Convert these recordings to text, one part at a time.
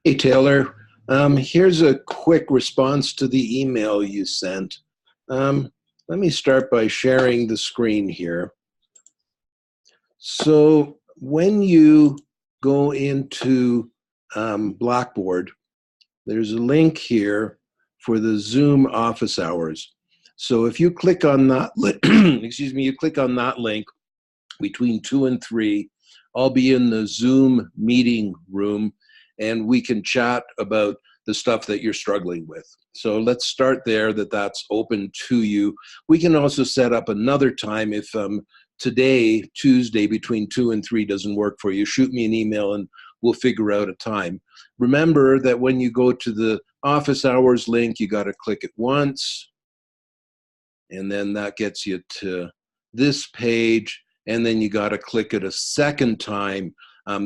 Hey, Taylor. Here's a quick response to the email you sent. Um, Let me start by sharing the screen here. So when you go into Blackboard, there's a link here for the Zoom office hours. So if you click on that, excuse me, you click on that link between 2 and 3, I'll be in the Zoom meeting room and we can chat about the stuff that you're struggling with. So let's start there, that's open to you. We can also set up another time if today, Tuesday, between 2 and 3 doesn't work for you. Shoot me an email and we'll figure out a time. Remember that when you go to the office hours link, you got to click it once, and then that gets you to this page, and then you got to click it a second time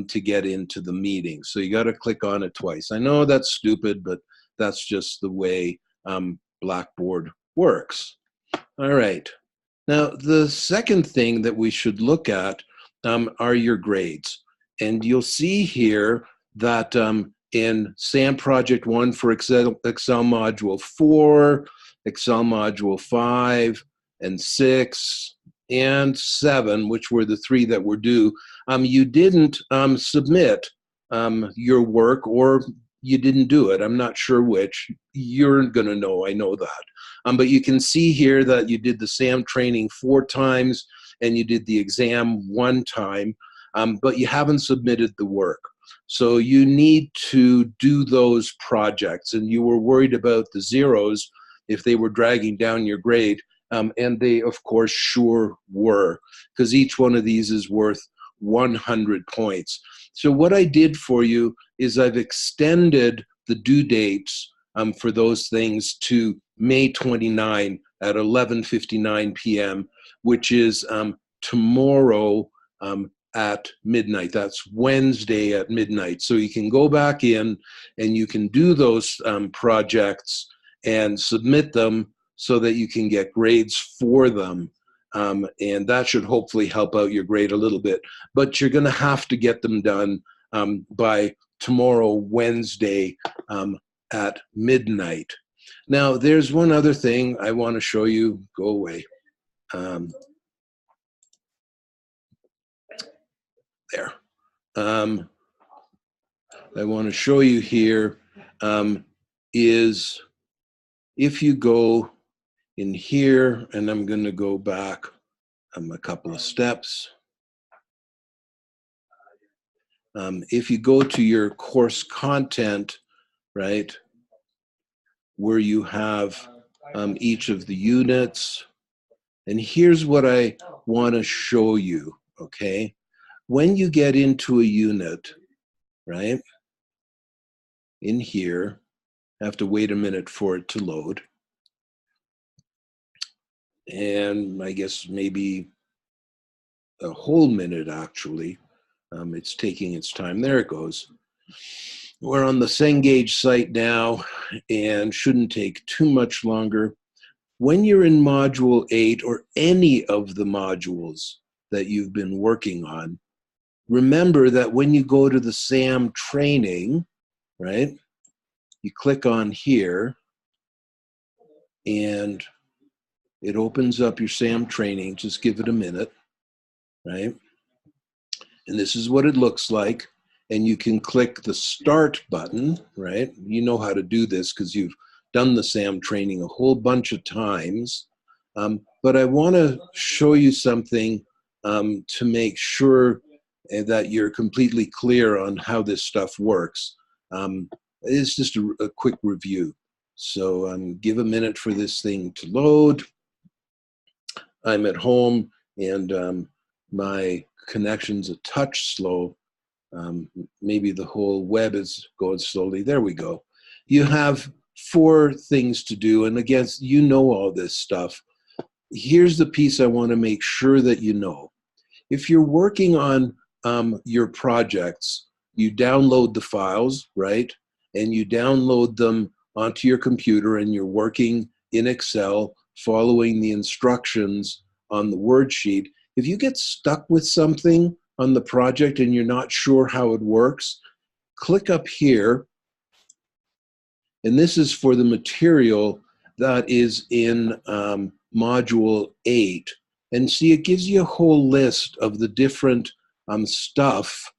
to get into the meeting. So you got to click on it twice. I know that's stupid, but that's just the way Blackboard works. All right. Now, the second thing that we should look at are your grades. And you'll see here that in SAM Project 1 for Excel Module 4, Excel Module 5, and 6, and 7, which were the 3 that were due, you didn't submit your work, or you didn't do it. I'm not sure which. You're going to know, I know that. But you can see here that you did the SAM training 4 times and you did the exam 1 time, but you haven't submitted the work. So you need to do those projects, and you were worried about the zeros if they were dragging down your grade, and they of course sure were, because each one of these is worth 100 points. So what I did for you is I've extended the due dates for those things to May 29 at 11:59 p.m., which is tomorrow at midnight. That's Wednesday at midnight. So you can go back in and you can do those projects and submit them so that you can get grades for them. And that should hopefully help out your grade a little bit. But you're going to have to get them done by tomorrow, Wednesday, at midnight. Now, there's one other thing I want to show you. Go away. There. I want to show you here is if you go in here, and I'm going to go back a couple of steps. If you go to your course content, right, where you have each of the units, and here's what I want to show you, okay? When you get into a unit, right, in here, I have to wait a minute for it to load. And I guess maybe a whole minute, actually. It's taking its time. There it goes. We're on the Cengage site now and shouldn't take too much longer. When you're in Module 8 or any of the modules that you've been working on, remember that when you go to the SAM training, right, you click on here and it opens up your SAM training. Just give it a minute, right? And this is what it looks like. And you can click the start button, right? You know how to do this because you've done the SAM training a whole bunch of times. But I want to show you something to make sure that you're completely clear on how this stuff works. It's just a quick review. So give a minute for this thing to load. I'm at home and my connection's a touch slow. Maybe the whole web is going slowly. There we go. You have 4 things to do, and again, you know all this stuff. Here's the piece I want to make sure that you know. If you're working on your projects, you download the files, right? And you download them onto your computer, and you're working in Excel, following the instructions on the worksheet. If you get stuck with something on the project and you're not sure how it works, click up here And this is for the material that is in Module 8. And see, it gives you a whole list of the different stuff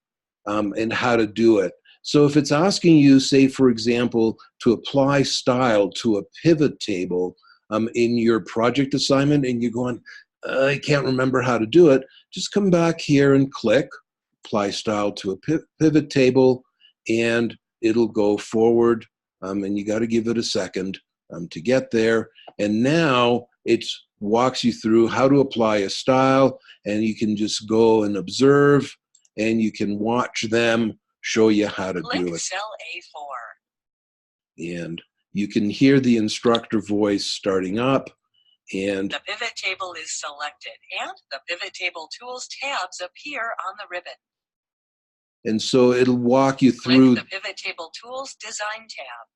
and how to do it. So if it's asking you, say, for example, to apply style to a pivot table in your project assignment, and you're going, I can't remember how to do it, just come back here and click apply style to a pivot table, and it'll go forward. And you got to give it a second to get there. And now it walks you through how to apply a style, and you can just go and observe, and you can watch them show you how to do it. Cell A4. And you can hear the instructor voice starting up. And the pivot table is selected, and the pivot table tools tabs appear on the ribbon. And so it'll walk you through the pivot table tools design tab.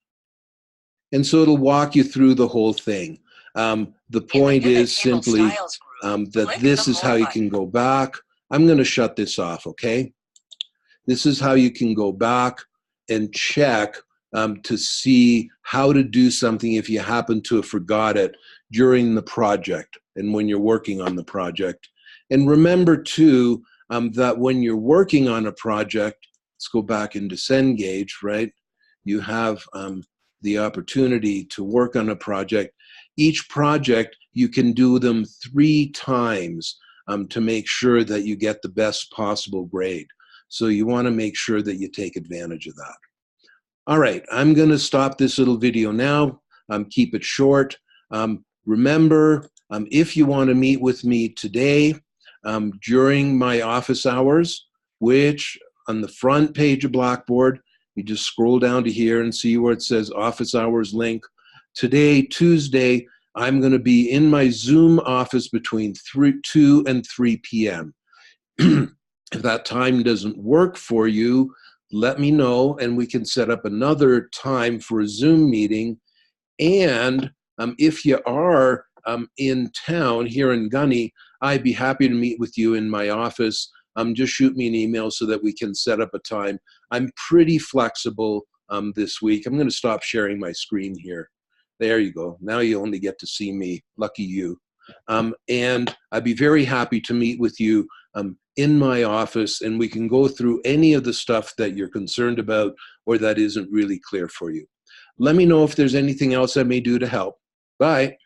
And so it'll walk you through the whole thing. The point is simply that this is how you can go back. I'm going to shut this off, okay? This is how you can go back and check to see how to do something if you happen to have forgot it during the project and when you're working on the project. And remember too, that when you're working on a project, let's go back into Cengage, right? You have the opportunity to work on a project. Each project, you can do them 3 times to make sure that you get the best possible grade. So you want to make sure that you take advantage of that. All right, I'm going to stop this little video now. Keep it short. Remember, if you want to meet with me today during my office hours, which on the front page of Blackboard, you just scroll down to here and see where it says office hours link. Today, Tuesday, I'm going to be in my Zoom office between 2 and 3 p.m. If that time doesn't work for you, let me know and we can set up another time for a Zoom meeting. And if you are in town here in Gunny, I'd be happy to meet with you in my office. Just shoot me an email so that we can set up a time. I'm pretty flexible this week. I'm going to stop sharing my screen here. There you go. Now you only get to see me. Lucky you. And I'd be very happy to meet with you in my office, and we can go through any of the stuff that you're concerned about or that isn't really clear for you. Let me know if there's anything else I may do to help. Bye.